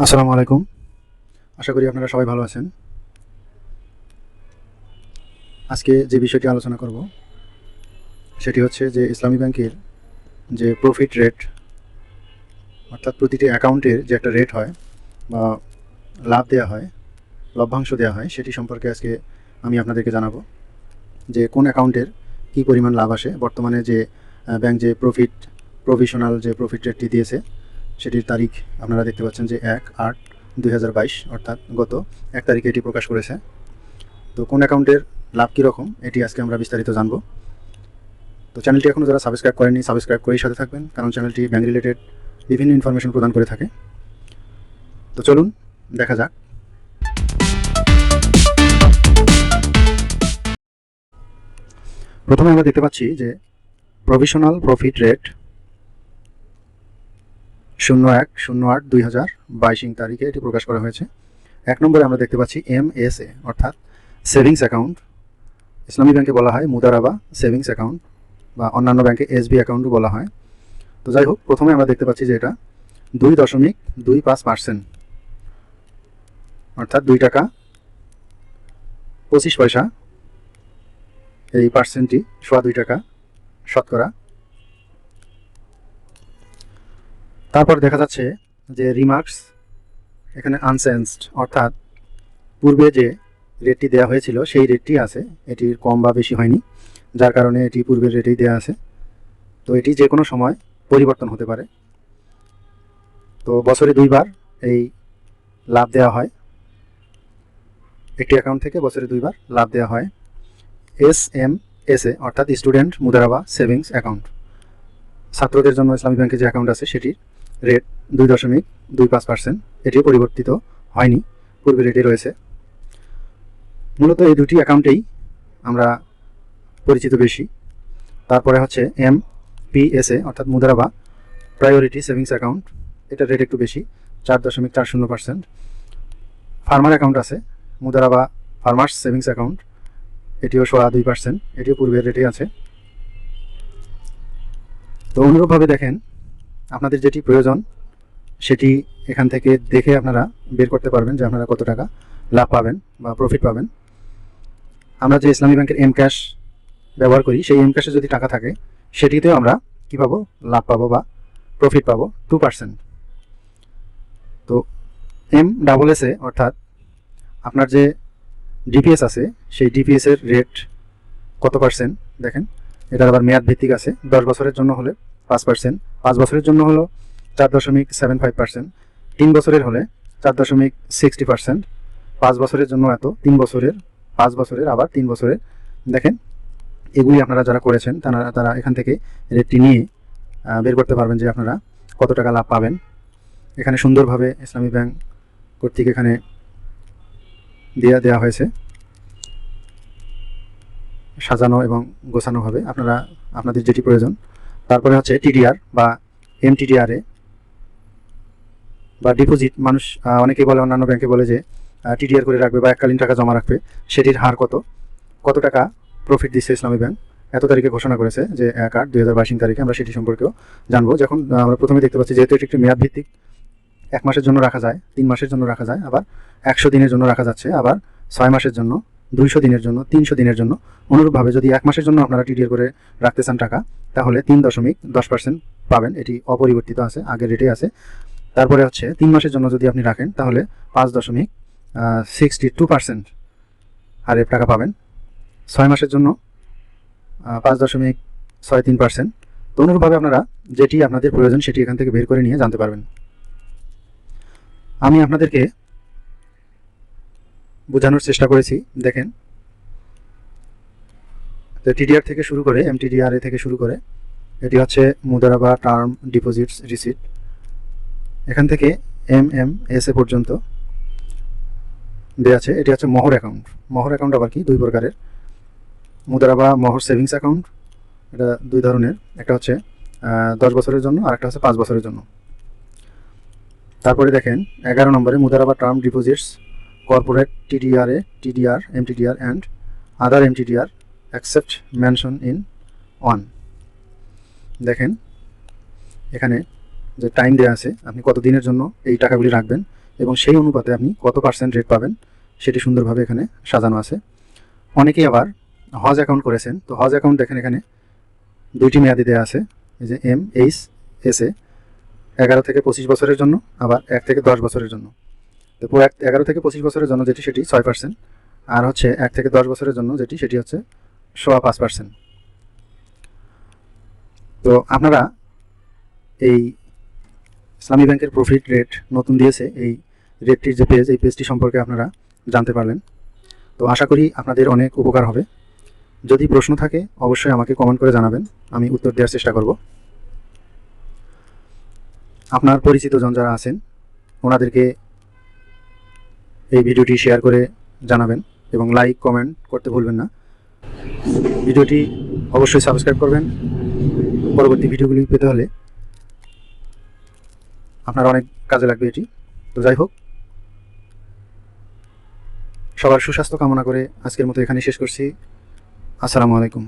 আসসালামু আলাইকুম। আশা করি আপনারা সবাই ভালো আছেন। আজকে যে বিষয়টি আলোচনা করব সেটি হচ্ছে যে ইসলামী ব্যাংকের যে প্রফিট রেট, অর্থাৎ প্রতিটি অ্যাকাউন্টের যে একটা রেট হয় বা লাভ দেওয়া হয়, লভ্যাংশ দেওয়া হয়, সেটি সম্পর্কে আজকে আমি আপনাদেরকে জানাবো যে কোন অ্যাকাউন্টের কী পরিমাণ লাভ আসে। বর্তমানে যে ব্যাংক যে প্রভিশনাল যে প্রফিট রেটটি দিয়েছে সেটির তারিখ আপনারা দেখতে পাচ্ছেন যে 1/8/2022, অর্থাৎ গত 1 তারিখে এটি প্রকাশ করেছে। তো কোন অ্যাকাউন্টের লাভ কীরকম এটি আজকে আমরা বিস্তারিত জানবো। তো চ্যানেলটি এখনও যারা সাবস্ক্রাইব করেননি, সাবস্ক্রাইব করেই সাথে থাকবেন, কারণ চ্যানেলটি ব্যাংক রিলেটেড বিভিন্ন ইনফরমেশন প্রদান করে থাকে। তো চলুন দেখা যাক। প্রথমে আমরা দেখতে পাচ্ছি যে প্রভিশনাল প্রফিট রেট 01/08/2022 তারিখে এটি প্রকাশ করা হয়েছে। 1 নম্বরে আমরা দেখতে পাচ্ছি MSA, অর্থাৎ সেভিংস অ্যাকাউন্ট। ইসলামী ব্যাংকে বলা হয় মুদারাবা সেভিংস অ্যাকাউন্ট, বা অন্যান্য ব্যাংকে SB অ্যাকাউন্টও বলা হয়। তো যাই হোক, প্রথমে আমরা দেখতে পাচ্ছি যে এটা 2.25%, অর্থাৎ 2 টাকা 25 পয়সা, এই পার্সেন্টটি 2.25 টাকা শতকরা। তারপর দেখা যাচ্ছে যে রিমার্কস এখানে আনচেঞ্জড, অর্থাৎ পূর্বে যে রেটটি দেওয়া হয়েছিল সেই রেটটি আছে, এটির কম বা বেশি হয়নি, যার কারণে এটি পূর্বের রেটেই দেওয়া আছে। তো এটি যে কোনো সময় পরিবর্তন হতে পারে। তো বছরে 2 বার এই লাভ দেওয়া হয়, একটি অ্যাকাউন্ট থেকে বছরে 2 বার লাভ দেওয়া হয়। SMSA, অর্থাৎ স্টুডেন্ট মুদারাবা সেভিংস অ্যাকাউন্ট, ছাত্রদের জন্য ইসলামী ব্যাংকে যে অ্যাকাউন্ট আছে সেটির রেট 2.25%, এটিও পরিবর্তিত হয়নি, পূর্বে রেটে রয়েছে। মূলত এই দুটি অ্যাকাউন্টেই আমরা পরিচিত বেশি। তারপরে হচ্ছে MPSA, অর্থাৎ মুদারাবা প্রায়োরিটি সেভিংস অ্যাকাউন্ট, এটার রেট একটু বেশি, 4.40%। ফার্মার অ্যাকাউন্ট আছে মুদারাবা ফার্মার্স সেভিংস অ্যাকাউন্ট, এটিও 2%, এটিও পূর্বের রেটে আছে। তো অনুরূপভাবে দেখেন, আপনাদের যেটি প্রয়োজন সেটি এখান থেকে দেখে আপনারা বের করতে পারবেন যে আপনারা কত টাকা লাভ পাবেন বা প্রফিট পাবেন। আমরা যে ইসলামী ব্যাংকের এম ক্যাশ ব্যবহার করি, সেই এম ক্যাশে যদি টাকা থাকে সেটিতেও আমরা কী পাবো, লাভ পাবো বা প্রফিট পাবো 2%। তো MSSA, অর্থাৎ আপনার যে ডিপিএস আছে সেই ডিপিএসের রেট কত পার্সেন্ট দেখেন, এটার আবার মেয়াদ ভিত্তিক আছে। 10 বছরের জন্য হলে 5%, 5 বছরের জন্য হলো 4.75%, 3 বছরের হলে 4.60%, 5 বছরের জন্য এত, 3 বছরের, 5 বছরের, আবার 3 বছরের। দেখেন, এগুলি আপনারা যারা করেছেন তারা এখান থেকে রেটটি নিয়ে বের করতে পারবেন যে আপনারা কত টাকা লাভ পাবেন। এখানে সুন্দরভাবে ইসলামী ব্যাংক কর্তৃক এখানে দেওয়া হয়েছে, সাজানো এবং গোছানোভাবে, আপনারা আপনাদের যেটি প্রয়োজন। তারপরে হচ্ছে TDR বা MTDRA বা ডিপোজিট। মানুষ অনেকেই বলে, অন্যান্য ব্যাংকে বলে যে TDR করে রাখবে বা এককালীন টাকা জমা রাখবে, সেটির হার কত টাকা প্রফিট দিচ্ছে ইসলামী ব্যাংক এত তারিখে ঘোষণা করেছে যে 1/8/2022 তারিখে। আমরা সেটি সম্পর্কেও জানবো। যখন আমরা প্রথমে দেখতে পাচ্ছি যেহেতু এটি একটি মেয়াদ ভিত্তিক, 1 মাসের জন্য রাখা যায়, 3 মাসের জন্য রাখা যায়, আবার 100 দিনের জন্য রাখা যাচ্ছে, আবার 6 মাসের জন্য, 200 দিনের জন্য, 300 দিনের জন্য। অনুরূপভাবে যদি 1 মাসের জন্য আপনারা TDR করে রাখতে চান টাকা, তাহলে 3.10% পাবেন, এটি অপরিবর্তিত আছে, আগের রেটে আছে। তারপরে হচ্ছে 3 মাসের জন্য যদি আপনি রাখেন তাহলে 5.62% হারে টাকা পাবেন। 6 মাসের জন্য 5.63%। তো অনুরূপভাবে আপনারা যেটি আপনাদের প্রয়োজন সেটি এখান থেকে বের করে নিয়ে জানতে পারবেন। আমি আপনাদেরকে বোঝানোর চেষ্টা করেছি। দেখেন, তো TDR থেকে শুরু করে, MTDRA থেকে শুরু করে, এটি হচ্ছে মুদারাবা টার্ম ডিপোজিটস রিসিট, এখান থেকে MMSA পর্যন্ত দেওয়া আছে। এটি হচ্ছে মোহর অ্যাকাউন্ট। মোহর অ্যাকাউন্ট আবার কি, 2 প্রকারের। মুদারাবা মোহর সেভিংস অ্যাকাউন্ট, এটা 2 ধরনের, একটা হচ্ছে 10 বছরের জন্য আর একটা হচ্ছে 5 বছরের জন্য। তারপরে দেখেন 11 নম্বরে Mudaraba term deposits corporate TDRA, TDR, MTDR and other MTDR except mention in 1। দেখেন এখানে যে টাইম দেওয়া আছে, আপনি কত দিনের জন্য এই টাকাগুলি রাখবেন এবং সেই অনুপাতে আপনি কত পার্সেন্ট রেট পাবেন সেটি সুন্দরভাবে এখানে সাজানো আছে। অনেকেই আবার হজ অ্যাকাউন্ট করেছেন, তো হজ অ্যাকাউন্ট দেখেন এখানে 2টি মেয়াদি দেওয়া আছে, এই যে MHSA 11 থেকে 25 বছরের জন্য, আবার 1 থেকে 10 বছরের জন্য। তো পুরো 11 থেকে 25 বছরের জন্য যেটি সেটি 6%, আর হচ্ছে 1 থেকে 10 বছরের জন্য যেটি সেটি হচ্ছে 5.5%। তো আপনারা এই ইসলামী ব্যাংকের প্রফিট রেট নতুন দিয়েছে, এই রেটটির যে পেজ, এই পেজটি সম্পর্কে আপনারা জানতে পারলেন। তো আশা করি আপনাদের অনেক উপকার হবে। যদি প্রশ্ন থাকে অবশ্যই আমাকে কমেন্ট করে জানাবেন, আমি উত্তর দেওয়ার চেষ্টা করব। আপনার পরিচিত জন যারা আছেন ওনাদেরকে এই ভিডিওটি শেয়ার করে জানাবেন এবং লাইক কমেন্ট করতে ভুলবেন না। ভিডিওটি অবশ্যই সাবস্ক্রাইব করবেন পরবর্তী ভিডিওগুলি পেতে হলে, আপনার অনেক কাজে লাগবে এটি। তো যাই হোক, সবার সুস্বাস্থ্য কামনা করে আজকের মতো এখানে শেষ করছি। আসসালামু আলাইকুম।